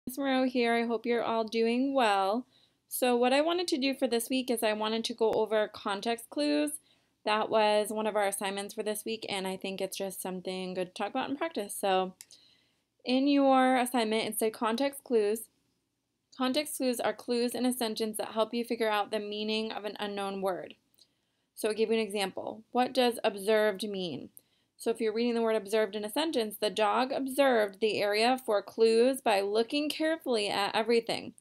Ms. Moreau here. I hope you're all doing well. So what I wanted to do for this week is I wanted to go over context clues. That was one of our assignments for this week, and I think it's just something good to talk about in practice. So in your assignment, it said context clues. Context clues are clues in a sentence that help you figure out the meaning of an unknown word. So I'll give you an example. What does observed mean? So if you're reading the word observed in a sentence, the dog observed the area for clues by looking carefully at everything.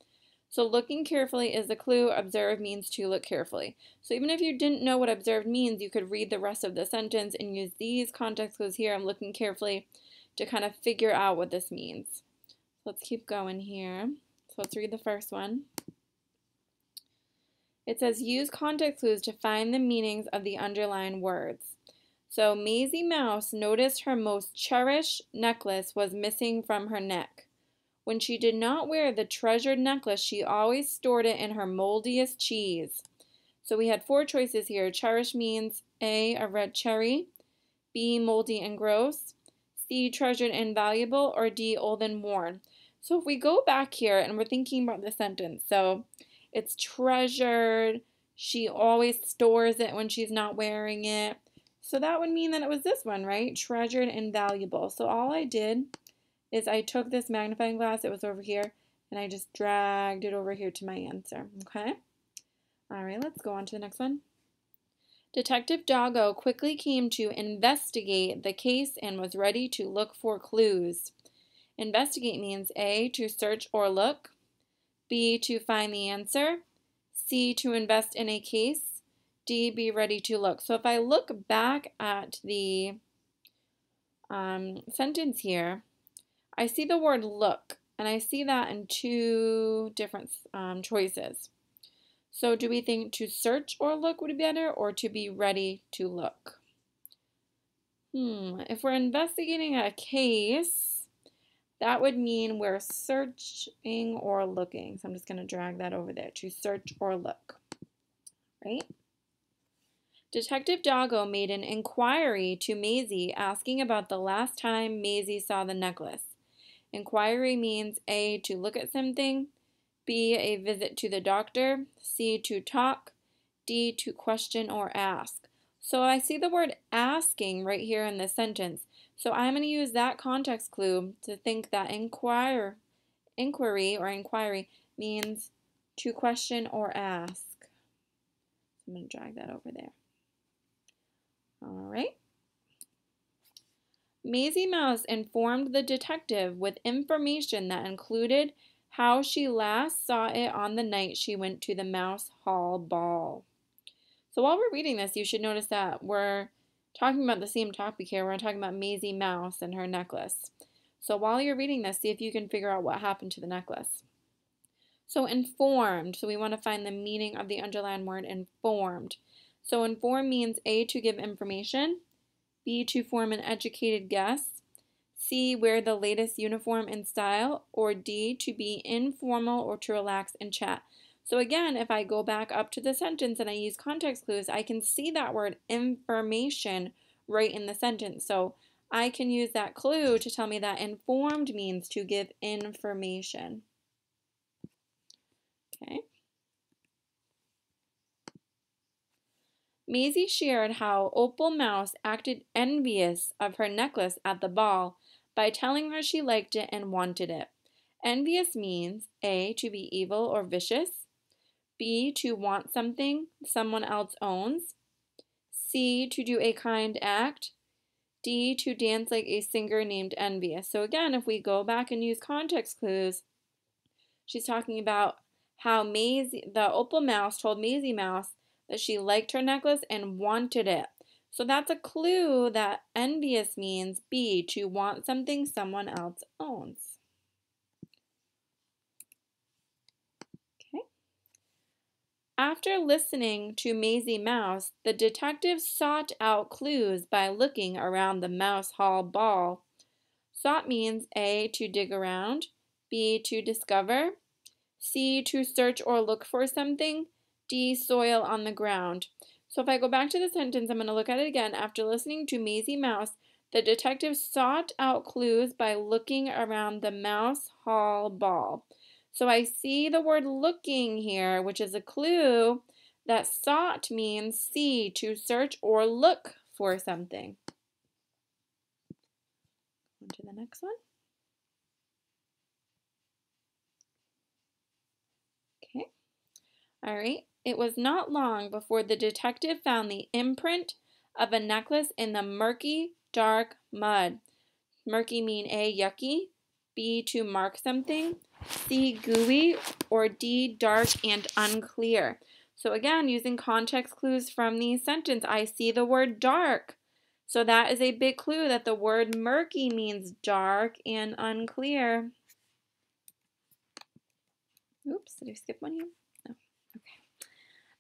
So looking carefully is the clue. Observe means to look carefully. So even if you didn't know what observed means, you could read the rest of the sentence and use these context clues here. I'm looking carefully to kind of figure out what this means. Let's keep going here. So let's read the first one. It says use context clues to find the meanings of the underlined words. So Maisie Mouse noticed her most cherished necklace was missing from her neck. When she did not wear the treasured necklace, she always stored it in her moldiest cheese. So we had 4 choices here. Cherish means A, a red cherry, B, moldy and gross, C, treasured and valuable, or D, old and worn. So if we go back here and we're thinking about the sentence, so it's treasured, she always stores it when she's not wearing it. So that would mean that it was this one, right? Treasured and valuable. So all I did is I took this magnifying glass, it was over here, and I just dragged it over here to my answer, okay? All right, let's go on to the next one. Detective Doggo quickly came to investigate the case and was ready to look for clues. Investigate means A, to search or look, B, to find the answer, C, to invest in a case, D, be ready to look. So if I look back at the sentence here, I see the word look, and I see that in 2 different choices. So do we think to search or look would be better, or to be ready to look? If we're investigating a case, that would mean we're searching or looking. So I'm just going to drag that over there, to search or look, right? Detective Doggo made an inquiry to Maisie asking about the last time Maisie saw the necklace. Inquiry means A, to look at something, B, a visit to the doctor, C, to talk, D, to question or ask. So I see the word asking right here in this sentence. So I'm going to use that context clue to think that inquiry means to question or ask. I'm going to drag that over there. All right. Maisie Mouse informed the detective with information that included how she last saw it on the night she went to the Mouse Hall ball. So while we're reading this, you should notice that we're talking about the same topic here. We're talking about Maisie Mouse and her necklace. So while you're reading this, see if you can figure out what happened to the necklace. So informed, so we want to find the meaning of the underlined word informed. So informed means A, to give information, B, to form an educated guess, C, wear the latest uniform and style, or D, to be informal or to relax and chat. So again, if I go back up to the sentence and I use context clues, I can see that word information right in the sentence. So I can use that clue to tell me that informed means to give information. Okay. Maisie shared how Opal Mouse acted envious of her necklace at the ball by telling her she liked it and wanted it. Envious means A, to be evil or vicious, B, to want something someone else owns, C, to do a kind act, D, to dance like a singer named Envious. So again, if we go back and use context clues, she's talking about how the Opal Mouse told Maisie Mouse that she liked her necklace and wanted it. So that's a clue that envious means B, to want something someone else owns. Okay. After listening to Maisie Mouse, the detective sought out clues by looking around the Mouse Hall ball. Sought means A, to dig around, B, to discover, C, to search or look for something, D, soil on the ground. So if I go back to the sentence, I'm going to look at it again. After listening to Maisie Mouse, The detective sought out clues by looking around the mouse hall ball. So I see the word looking here, which is a clue that sought means see, to search or look for something. On to the next one. Okay. All right. It was not long before the detective found the imprint of a necklace in the murky, dark mud. Murky mean A, yucky, B, to mark something, C, gooey, or D, dark and unclear. So again, using context clues from the sentence, I see the word dark. So that is a big clue that the word murky means dark and unclear. Oops, did I skip one here? No. Okay.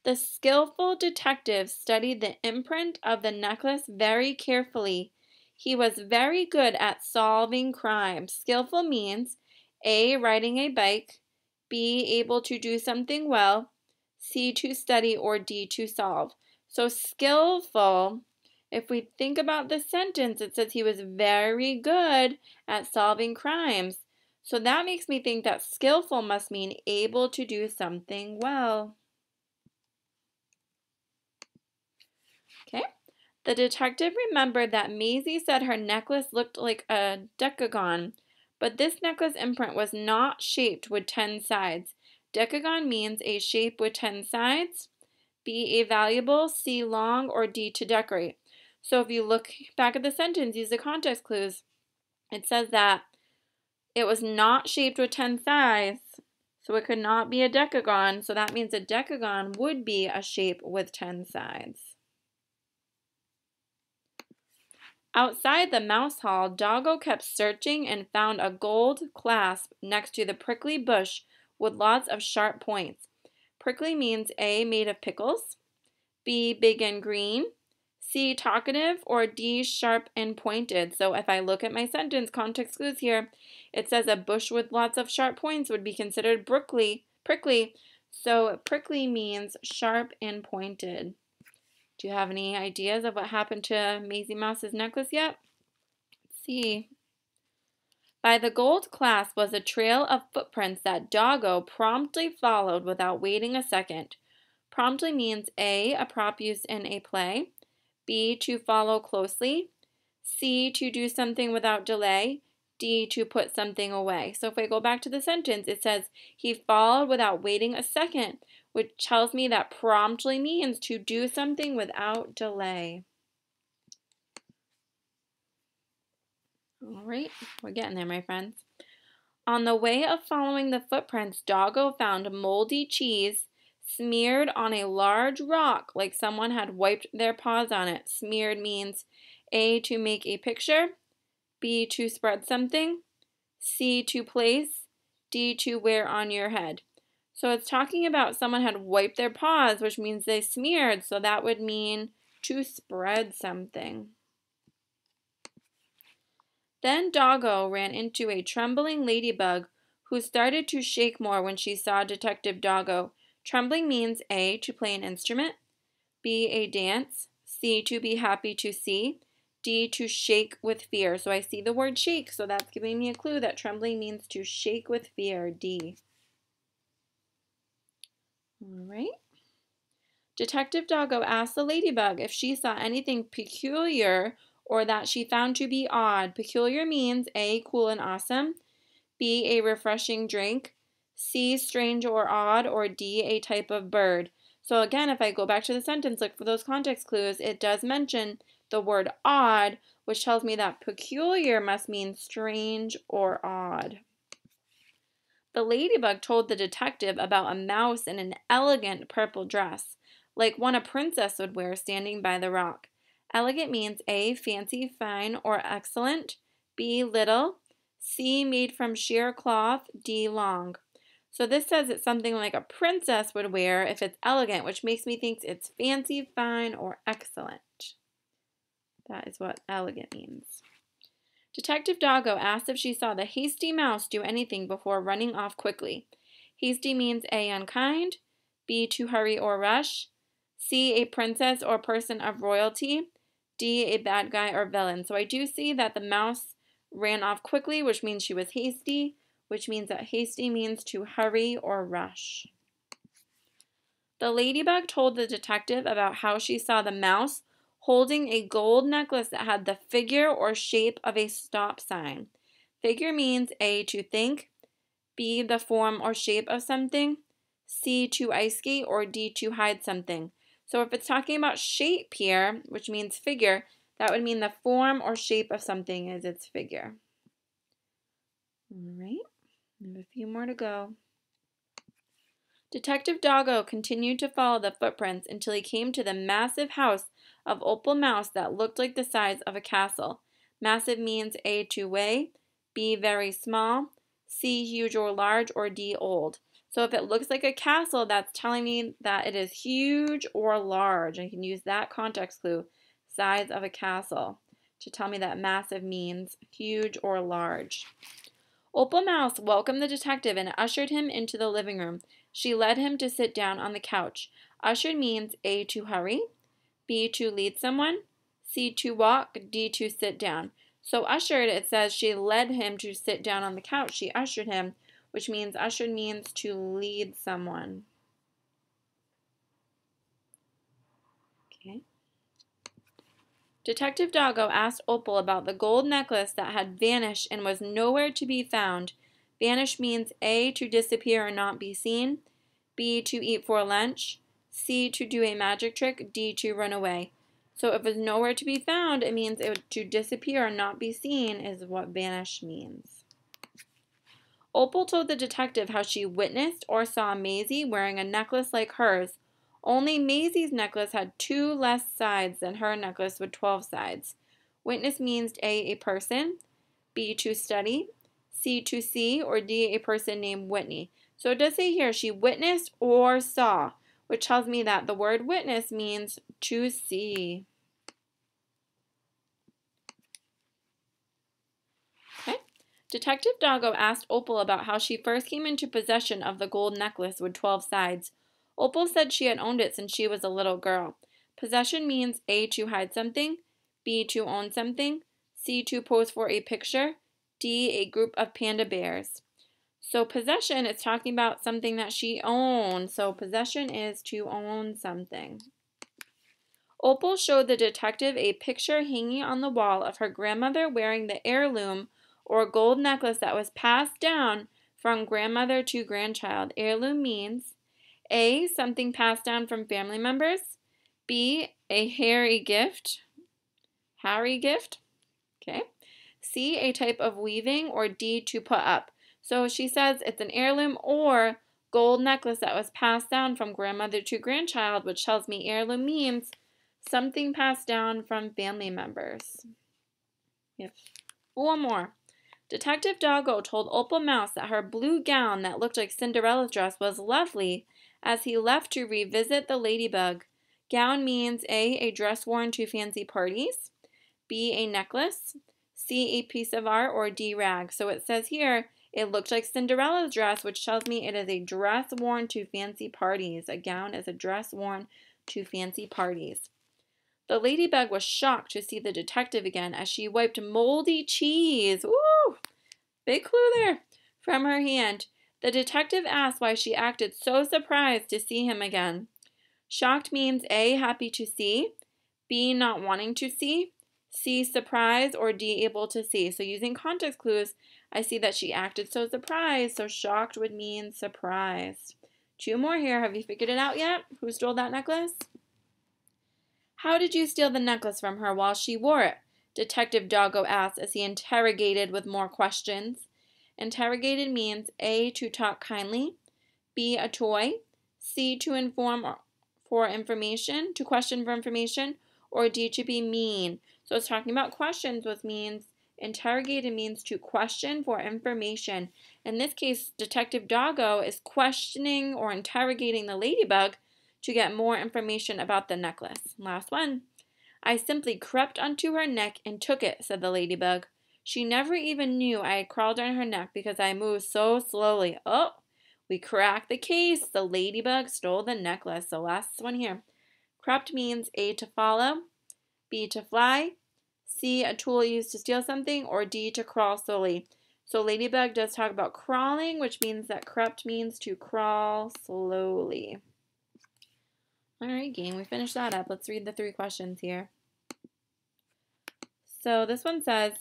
The skillful detective studied the imprint of the necklace very carefully. He was very good at solving crimes. Skillful means A, riding a bike, B, able to do something well, C, to study, or D, to solve. So skillful, if we think about the sentence, it says he was very good at solving crimes. So that makes me think that skillful must mean able to do something well. Okay. The detective remembered that Maisie said her necklace looked like a decagon, but this necklace imprint was not shaped with 10 sides. Decagon means a shape with 10 sides, B, a valuable, C, long, or D, to decorate. So if you look back at the sentence, use the context clues. It says that it was not shaped with 10 sides, so it could not be a decagon. So that means a decagon would be a shape with 10 sides. Outside the mouse hall, Doggo kept searching and found a gold clasp next to the prickly bush with lots of sharp points. Prickly means A, made of pickles, B, big and green, C, talkative, or D, sharp and pointed. So if I look at my sentence, context clues here, it says a bush with lots of sharp points would be considered prickly. So prickly means sharp and pointed. Do you have any ideas of what happened to Maisie Mouse's necklace yet? Let's see. By the gold clasp was a trail of footprints that Doggo promptly followed without waiting a second. Promptly means A, a prop used in a play, B, to follow closely, C, to do something without delay, D, to put something away. So if I go back to the sentence, it says he followed without waiting a second, which tells me that promptly means to do something without delay. All right, we're getting there, my friends. On the way of following the footprints, Doggo found moldy cheese smeared on a large rock like someone had wiped their paws on it. Smeared means A, to make a picture, B, to spread something, C, to place, D, to wear on your head. So it's talking about someone had wiped their paws, which means they smeared, so that would mean to spread something. Then Doggo ran into a trembling ladybug who started to shake more when she saw Detective Doggo. Trembling means A, to play an instrument, B, a dance, C, to be happy to see, D, to shake with fear. So I see the word shake, so that's giving me a clue that trembling means to shake with fear, D. All right. Detective Doggo asked the ladybug if she saw anything peculiar or that she found to be odd. Peculiar means A, cool and awesome, B, a refreshing drink, C, strange or odd, or D, a type of bird. So again, if I go back to the sentence, look for those context clues, it does mention the word odd, which tells me that peculiar must mean strange or odd. The ladybug told the detective about a mouse in an elegant purple dress, like one a princess would wear standing by the rock. Elegant means A, fancy, fine, or excellent, B, little, C, made from sheer cloth, D, long. So this says it's something like a princess would wear if it's elegant, which makes me think it's fancy, fine, or excellent. That is what elegant means. Detective Doggo asked if she saw the hasty mouse do anything before running off quickly. Hasty means A, unkind, B, to hurry or rush, C, a princess or person of royalty, D, a bad guy or villain. So I do see that the mouse ran off quickly, which means she was hasty, which means that hasty means to hurry or rush. The ladybug told the detective about how she saw the mouse holding a gold necklace that had the figure or shape of a stop sign. Figure means A, to think, B, the form or shape of something, C, to ice skate, or D, to hide something. So if it's talking about shape here, which means figure, that would mean the form or shape of something is its figure. All right, we have a few more to go. Detective Doggo continued to follow the footprints until he came to the massive house of Opal Mouse that looked like the size of a castle. Massive means A, to weigh, B, very small, C, huge or large, or D, old. So if it looks like a castle, that's telling me that it is huge or large. I can use that context clue, size of a castle, to tell me that massive means huge or large. Opal Mouse welcomed the detective and ushered him into the living room. She led him to sit down on the couch. Ushered means A, to hurry, B, to lead someone, C, to walk, D, to sit down. So ushered, it says she led him to sit down on the couch. She ushered him, which means ushered means to lead someone. Okay. Detective Doggo asked Opal about the gold necklace that had vanished and was nowhere to be found. Vanish means A, to disappear or not be seen, B, to eat for lunch, C, to do a magic trick, D, to run away. So if it's nowhere to be found, it means to disappear or not be seen is what vanish means. Opal told the detective how she witnessed or saw Maisie wearing a necklace like hers. Only Maisie's necklace had 2 less sides than her necklace with 12 sides. Witness means A, person, B, to study, C, to see, or D, a person named Whitney. So it does say here she witnessed or saw, which tells me that the word witness means to see. Okay. Detective Doggo asked Opal about how she first came into possession of the gold necklace with 12 sides. Opal said she had owned it since she was a little girl. Possession means A, to hide something, B, to own something, C, to pose for a picture, D, a group of panda bears. So possession is talking about something that she owned. So possession is to own something. Opal showed the detective a picture hanging on the wall of her grandmother wearing the heirloom or gold necklace that was passed down from grandmother to grandchild. Heirloom means A, something passed down from family members, B, a Harry gift, okay, C, a type of weaving, or D, to put up. So she says it's an heirloom or gold necklace that was passed down from grandmother to grandchild, which tells me heirloom means something passed down from family members. Yep. One more. Detective Doggo told Opal Mouse that her blue gown that looked like Cinderella's dress was lovely as he left to revisit the ladybug. Gown means A, a dress worn to fancy parties, B, a necklace, C, a piece of art, or D, rag. So it says here, it looked like Cinderella's dress, which tells me it is a dress worn to fancy parties. A gown is a dress worn to fancy parties. The ladybug was shocked to see the detective again as she wiped moldy cheese. Woo! Big clue there. From her hand. The detective asked why she acted so surprised to see him again. Shocked means A, happy to see, B, not wanting to see, C, surprised, or D, able to see. So using context clues, I see that she acted so surprised, so shocked would mean surprised. 2 more here. Have you figured it out yet? Who stole that necklace? How did you steal the necklace from her while she wore it? Detective Doggo asked as he interrogated with more questions. Interrogated means A, to talk kindly, B, a toy, C, to inform for information, to question for information, or D, to be mean. So it's talking about questions, which means interrogated means to question for information. In this case, Detective Doggo is questioning or interrogating the ladybug to get more information about the necklace. Last one. I simply crept onto her neck and took it, said the ladybug. She never even knew I had crawled on her neck because I moved so slowly. Oh, we cracked the case. The ladybug stole the necklace. So last one here. Crept means A, to follow, B, to fly, C, a tool used to steal something, or D, to crawl slowly. So Ladybug does talk about crawling, which means that crept means to crawl slowly. All right, gang, we finished that up. Let's read the 3 questions here. So this one says,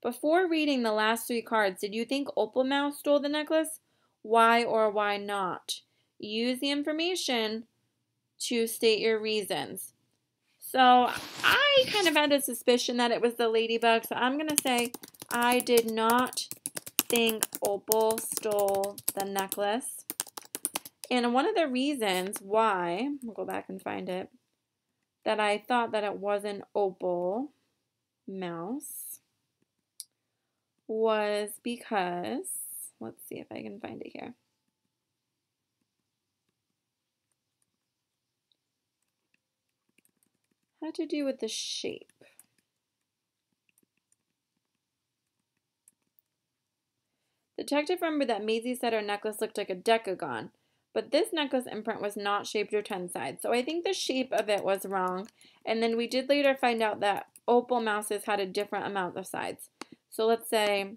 before reading the last 3 cards, did you think Opal Mouse stole the necklace? Why or why not? Use the information to state your reasons. So I kind of had a suspicion that it was the ladybug, so I'm going to say I did not think Opal stole the necklace. And one of the reasons why, we'll go back and find it, that I thought that it wasn't Opal Mouse was because, let's see if I can find it here. Had to do with the shape. The detective remembered that Maisie said her necklace looked like a decagon, but this necklace imprint was not shaped or 10 sides. So I think the shape of it was wrong. And then we did later find out that Opal Mouse's had a different amount of sides. So let's say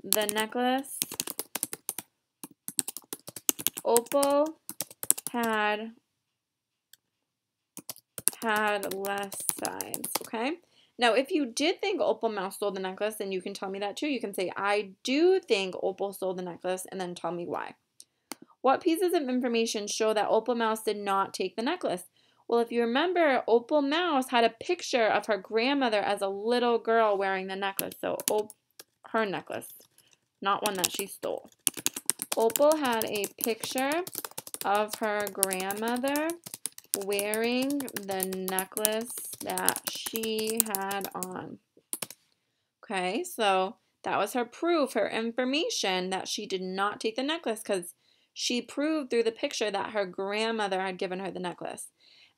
the necklace Opal had less sides, okay? Now, if you did think Opal Mouse stole the necklace, then you can tell me that too. You can say, I do think Opal stole the necklace, and then tell me why. What pieces of information show that Opal Mouse did not take the necklace? Well, if you remember, Opal Mouse had a picture of her grandmother as a little girl wearing the necklace. So, her necklace, not one that she stole. Opal had a picture of her grandmother wearing the necklace that she had on. Okay, so that was her proof, her information that she did not take the necklace because she proved through the picture that her grandmother had given her the necklace.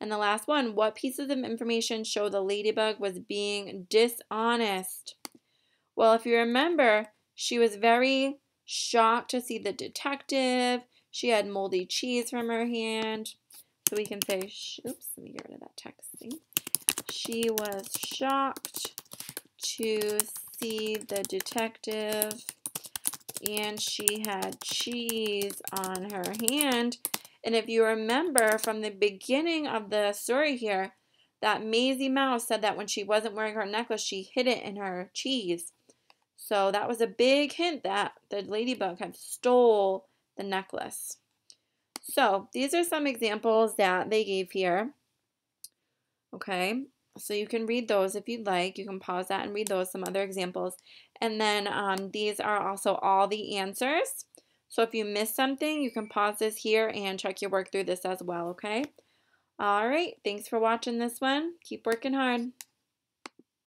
And the last one, what pieces of information show the ladybug was being dishonest? Well, if you remember, she was very shocked to see the detective. She had moldy cheese from her hand. So we can say, oops, let me get rid of that texting. She was shocked to see the detective, and she had cheese on her hand. And if you remember from the beginning of the story here, that Maisie Mouse said that when she wasn't wearing her necklace, she hid it in her cheese. So that was a big hint that the ladybug had stole the necklace. So these are some examples that they gave here. Okay, so you can read those if you'd like. You can pause that and read those, some other examples. And then these are also all the answers. So if you missed something, you can pause this here and check your work through this as well, okay? All right, thanks for watching this one. Keep working hard.